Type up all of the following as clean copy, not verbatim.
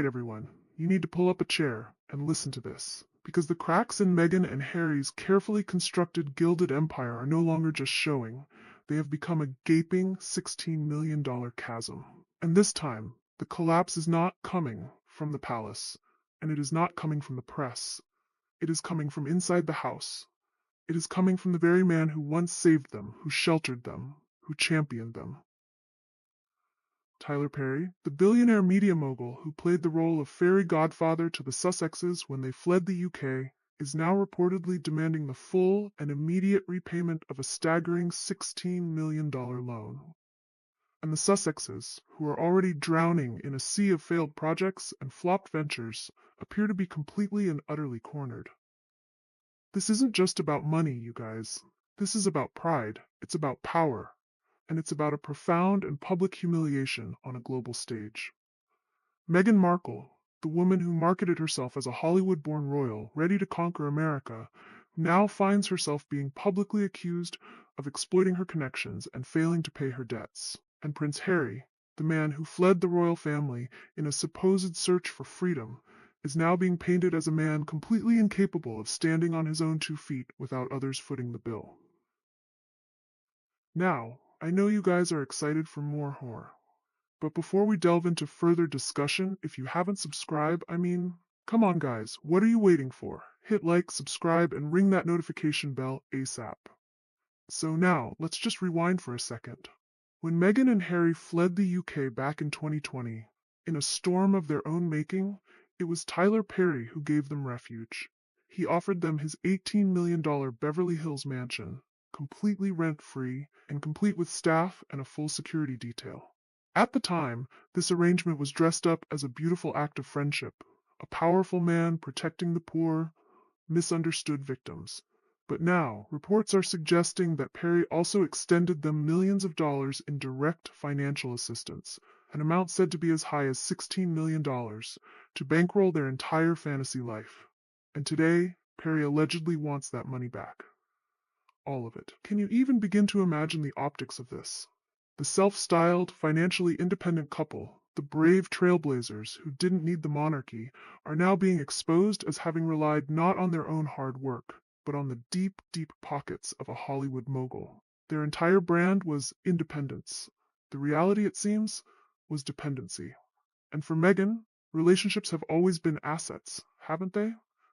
Alright everyone, you need to pull up a chair and listen to this. Because the cracks in Meghan and Harry's carefully constructed gilded empire are no longer just showing, they have become a gaping $16 million chasm. And this time, the collapse is not coming from the palace, and it is not coming from the press. It is coming from inside the house. It is coming from the very man who once saved them, who sheltered them, who championed them. Tyler Perry, the billionaire media mogul who played the role of fairy godfather to the Sussexes when they fled the UK, is now reportedly demanding the full and immediate repayment of a staggering $16 million loan. And the Sussexes, who are already drowning in a sea of failed projects and flopped ventures, appear to be completely and utterly cornered. This isn't just about money, you guys. This is about pride. It's about power. And it's about a profound and public humiliation on a global stage. Meghan Markle, the woman who marketed herself as a Hollywood-born royal ready to conquer America, now finds herself being publicly accused of exploiting her connections and failing to pay her debts. And Prince Harry, the man who fled the royal family in a supposed search for freedom, is now being painted as a man completely incapable of standing on his own 2 feet without others footing the bill. Now, I know you guys are excited for more horror. But before we delve into further discussion, if you haven't subscribed, come on guys, what are you waiting for? Hit like, subscribe, and ring that notification bell ASAP. So now, let's just rewind for a second. When Meghan and Harry fled the UK back in 2020, in a storm of their own making, it was Tyler Perry who gave them refuge. He offered them his $18 million Beverly Hills mansion, completely rent-free, and complete with staff and a full security detail. At the time, this arrangement was dressed up as a beautiful act of friendship, a powerful man protecting the poor, misunderstood victims. But now, reports are suggesting that Perry also extended them millions of dollars in direct financial assistance, an amount said to be as high as $16 million, to bankroll their entire fantasy life. And today, Perry allegedly wants that money back. All of it. Can you even begin to imagine the optics of this? The self-styled, financially independent couple, the brave trailblazers who didn't need the monarchy, are now being exposed as having relied not on their own hard work, but on the deep, deep pockets of a Hollywood mogul. Their entire brand was independence. The reality, it seems, was dependency. And for Meghan, relationships have always been assets, haven't they?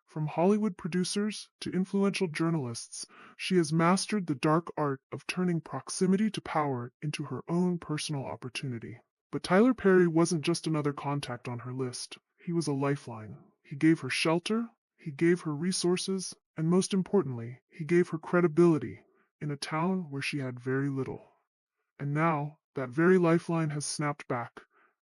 From Hollywood producers to influential journalists, she has mastered the dark art of turning proximity to power into her own personal opportunity. But Tyler Perry wasn't just another contact on her list. He was a lifeline. He gave her shelter, he gave her resources, and most importantly, he gave her credibility in a town where she had very little. And now, that very lifeline has snapped back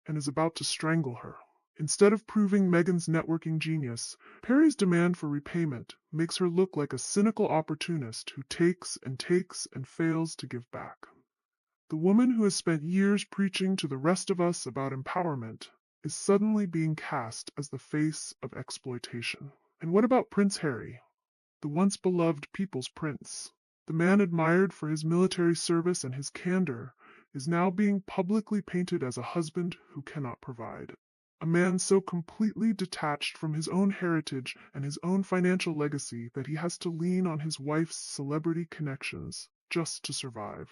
and is about to strangle her. Instead of proving Meghan's networking genius, Perry's demand for repayment makes her look like a cynical opportunist who takes and fails to give back. The woman who has spent years preaching to the rest of us about empowerment is suddenly being cast as the face of exploitation. And what about Prince Harry, the once beloved people's prince? The man admired for his military service and his candor is now being publicly painted as a husband who cannot provide. A man so completely detached from his own heritage and his own financial legacy that he has to lean on his wife's celebrity connections just to survive.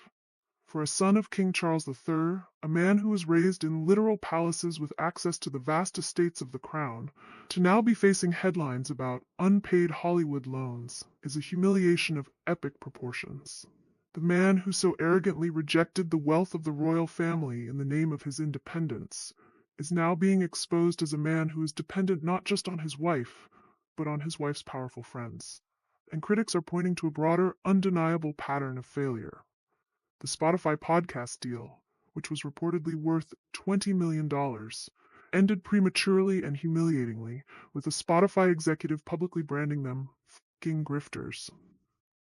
For a son of King Charles III, a man who was raised in literal palaces with access to the vast estates of the crown, to now be facing headlines about unpaid Hollywood loans is a humiliation of epic proportions. The man who so arrogantly rejected the wealth of the royal family in the name of his independence is now being exposed as a man who is dependent not just on his wife, but on his wife's powerful friends. And critics are pointing to a broader, undeniable pattern of failure. The Spotify podcast deal, which was reportedly worth $20 million, ended prematurely and humiliatingly, with a Spotify executive publicly branding them f***ing grifters.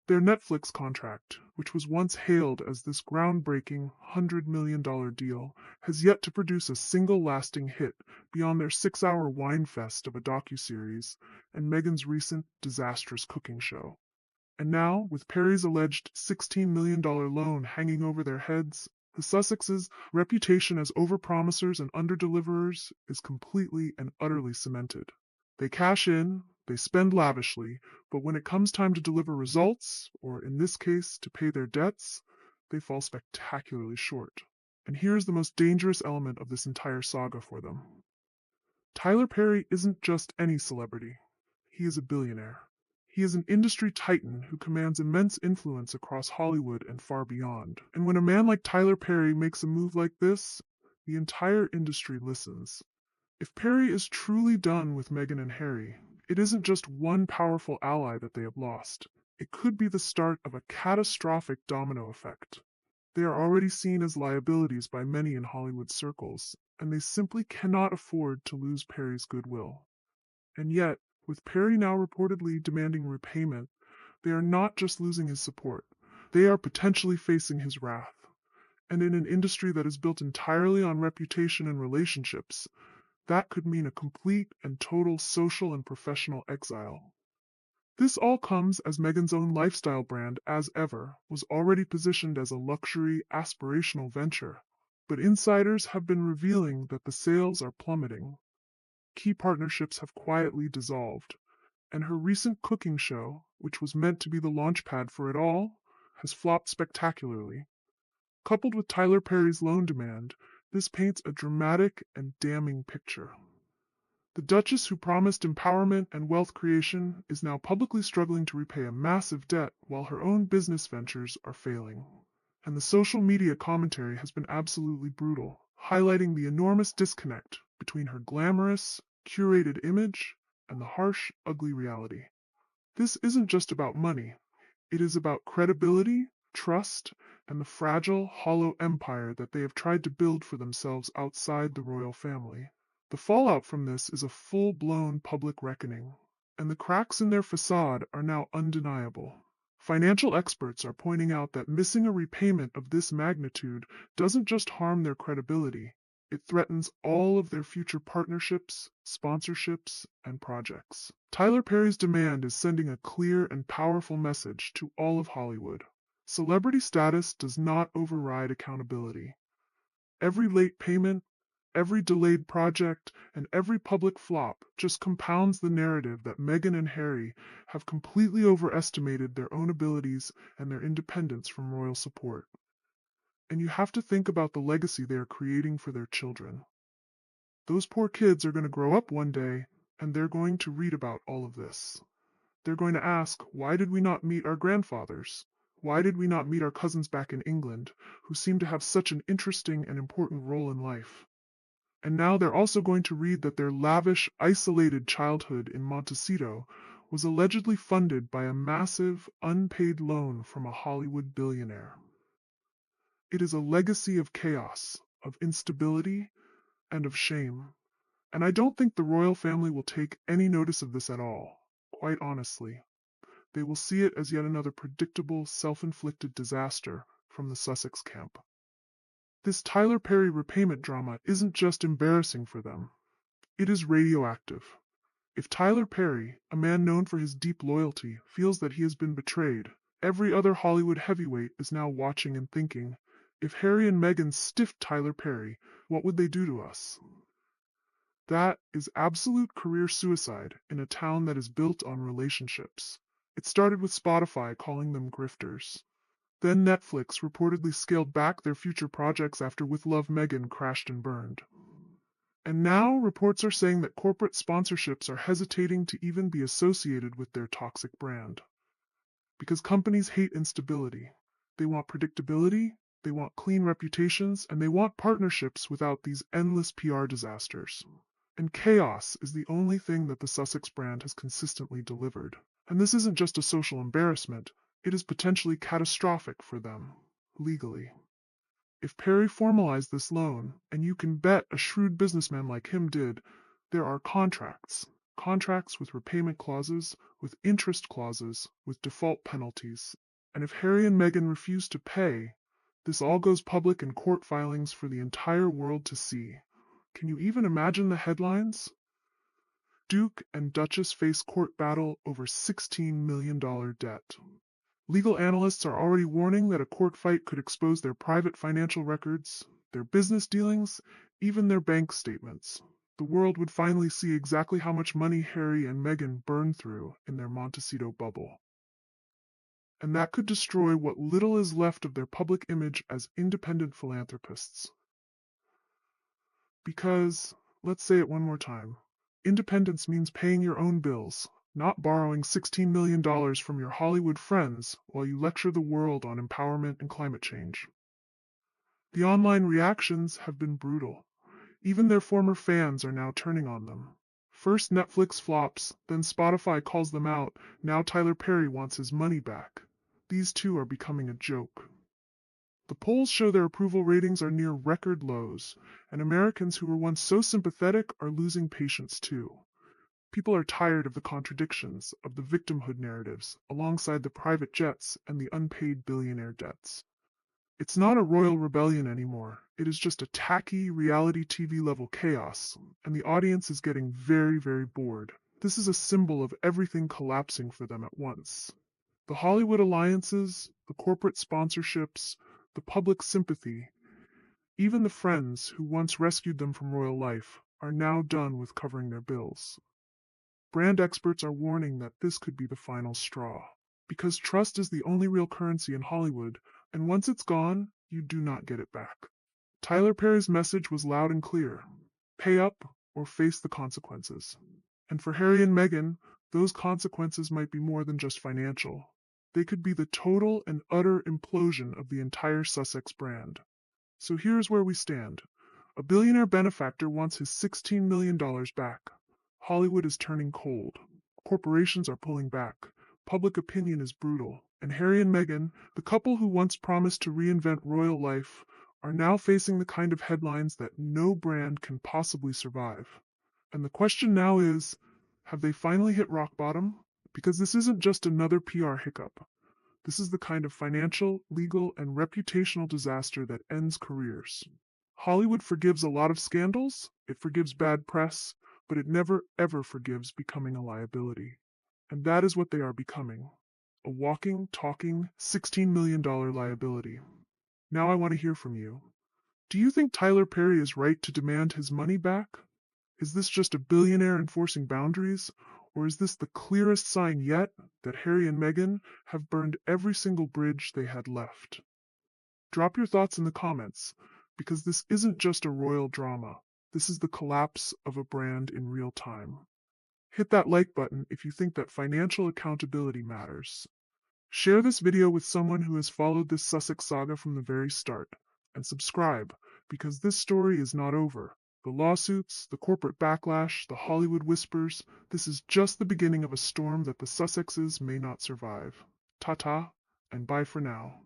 Their Netflix contract, which was once hailed as this groundbreaking $100 million deal, has yet to produce a single lasting hit beyond their 6-hour wine fest of a docuseries and Meghan's recent disastrous cooking show. And now, with Perry's alleged $16 million loan hanging over their heads, The Sussexes' reputation as overpromisers and underdeliverers is completely and utterly cemented. They cash in, they spend lavishly, but when it comes time to deliver results, or in this case, to pay their debts, they fall spectacularly short. And here's the most dangerous element of this entire saga for them. Tyler Perry isn't just any celebrity. He is a billionaire. He is an industry titan who commands immense influence across Hollywood and far beyond. And when a man like Tyler Perry makes a move like this, the entire industry listens. If Perry is truly done with Meghan and Harry, it isn't just one powerful ally that they have lost. It could be the start of a catastrophic domino effect. They are already seen as liabilities by many in Hollywood circles, and they simply cannot afford to lose Perry's goodwill. And yet, with Perry now reportedly demanding repayment, they are not just losing his support, they are potentially facing his wrath. And in an industry that is built entirely on reputation and relationships, that could mean a complete and total social and professional exile. This all comes as Meghan's own lifestyle brand, As Ever, was already positioned as a luxury, aspirational venture. But insiders have been revealing that the sales are plummeting. Key partnerships have quietly dissolved, and her recent cooking show, which was meant to be the launchpad for it all, has flopped spectacularly. Coupled with Tyler Perry's loan demand, this paints a dramatic and damning picture. The Duchess, who promised empowerment and wealth creation, is now publicly struggling to repay a massive debt while her own business ventures are failing. And the social media commentary has been absolutely brutal, highlighting the enormous disconnect between her glamorous, curated image and the harsh, ugly reality. This isn't just about money. It is about credibility, trust, and the fragile, hollow empire that they have tried to build for themselves outside the royal family. The fallout from this is a full-blown public reckoning, and the cracks in their facade are now undeniable. Financial experts are pointing out that missing a repayment of this magnitude doesn't just harm their credibility, it threatens all of their future partnerships, sponsorships, and projects. Tyler Perry's demand is sending a clear and powerful message to all of Hollywood. Celebrity status does not override accountability. Every late payment, every delayed project, and every public flop just compounds the narrative that Meghan and Harry have completely overestimated their own abilities and their independence from royal support. And you have to think about the legacy they are creating for their children. Those poor kids are going to grow up one day, and they're going to read about all of this. They're going to ask, why did we not meet our grandfathers? Why did we not meet our cousins back in England, who seem to have such an interesting and important role in life? And now they're also going to read that their lavish, isolated childhood in Montecito was allegedly funded by a massive, unpaid loan from a Hollywood billionaire. It is a legacy of chaos, of instability, and of shame. And I don't think the royal family will take any notice of this at all, quite honestly. They will see it as yet another predictable, self-inflicted disaster from the Sussex camp. This Tyler Perry repayment drama isn't just embarrassing for them. It is radioactive. If Tyler Perry, a man known for his deep loyalty, feels that he has been betrayed, every other Hollywood heavyweight is now watching and thinking, if Harry and Meghan stiffed Tyler Perry, what would they do to us? That is absolute career suicide in a town that is built on relationships. It started with Spotify calling them grifters. Then Netflix reportedly scaled back their future projects after With Love Meghan crashed and burned. And now reports are saying that corporate sponsorships are hesitating to even be associated with their toxic brand. Because companies hate instability. They want predictability, they want clean reputations, and they want partnerships without these endless PR disasters. And chaos is the only thing that the Sussex brand has consistently delivered. And this isn't just a social embarrassment, it is potentially catastrophic for them, legally. If Perry formalized this loan, and you can bet a shrewd businessman like him did, there are contracts. Contracts with repayment clauses, with interest clauses, with default penalties. And if Harry and Meghan refuse to pay, this all goes public in court filings for the entire world to see. Can you even imagine the headlines? Duke and Duchess face court battle over $16 million debt. Legal analysts are already warning that a court fight could expose their private financial records, their business dealings, even their bank statements. The world would finally see exactly how much money Harry and Meghan burned through in their Montecito bubble. And that could destroy what little is left of their public image as independent philanthropists. Because, let's say it one more time, independence means paying your own bills, not borrowing $16 million from your Hollywood friends while you lecture the world on empowerment and climate change. The online reactions have been brutal. Even their former fans are now turning on them. First Netflix flops, then Spotify calls them out, now Tyler Perry wants his money back. These two are becoming a joke. The polls show their approval ratings are near record lows, and Americans who were once so sympathetic are losing patience too. People are tired of the contradictions, of the victimhood narratives, alongside the private jets and the unpaid billionaire debts. It's not a royal rebellion anymore. It is just a tacky reality TV level chaos, and the audience is getting very, very bored. This is a symbol of everything collapsing for them at once. The Hollywood alliances, the corporate sponsorships, the public sympathy, even the friends who once rescued them from royal life, are now done with covering their bills. Brand experts are warning that this could be the final straw. Because trust is the only real currency in Hollywood, and once it's gone, you do not get it back. Tyler Perry's message was loud and clear. Pay up or face the consequences. And for Harry and Meghan, those consequences might be more than just financial. They could be the total and utter implosion of the entire Sussex brand. So here's where we stand. A billionaire benefactor wants his $16 million back. Hollywood is turning cold. Corporations are pulling back. Public opinion is brutal. And Harry and Meghan, the couple who once promised to reinvent royal life, are now facing the kind of headlines that no brand can possibly survive. And the question now is, have they finally hit rock bottom? Because this isn't just another PR hiccup. This is the kind of financial, legal, and reputational disaster that ends careers. Hollywood forgives a lot of scandals, it forgives bad press, but it never ever forgives becoming a liability. And that is what they are becoming. A walking, talking, $16 million liability. Now I want to hear from you. Do you think Tyler Perry is right to demand his money back? Is this just a billionaire enforcing boundaries? Or is this the clearest sign yet that Harry and Meghan have burned every single bridge they had left? Drop your thoughts in the comments, because this isn't just a royal drama. This is the collapse of a brand in real time. Hit that like button if you think that financial accountability matters. Share this video with someone who has followed this Sussex saga from the very start. And subscribe, because this story is not over. The lawsuits, the corporate backlash, the Hollywood whispers, this is just the beginning of a storm that the Sussexes may not survive. Ta-ta, and bye for now.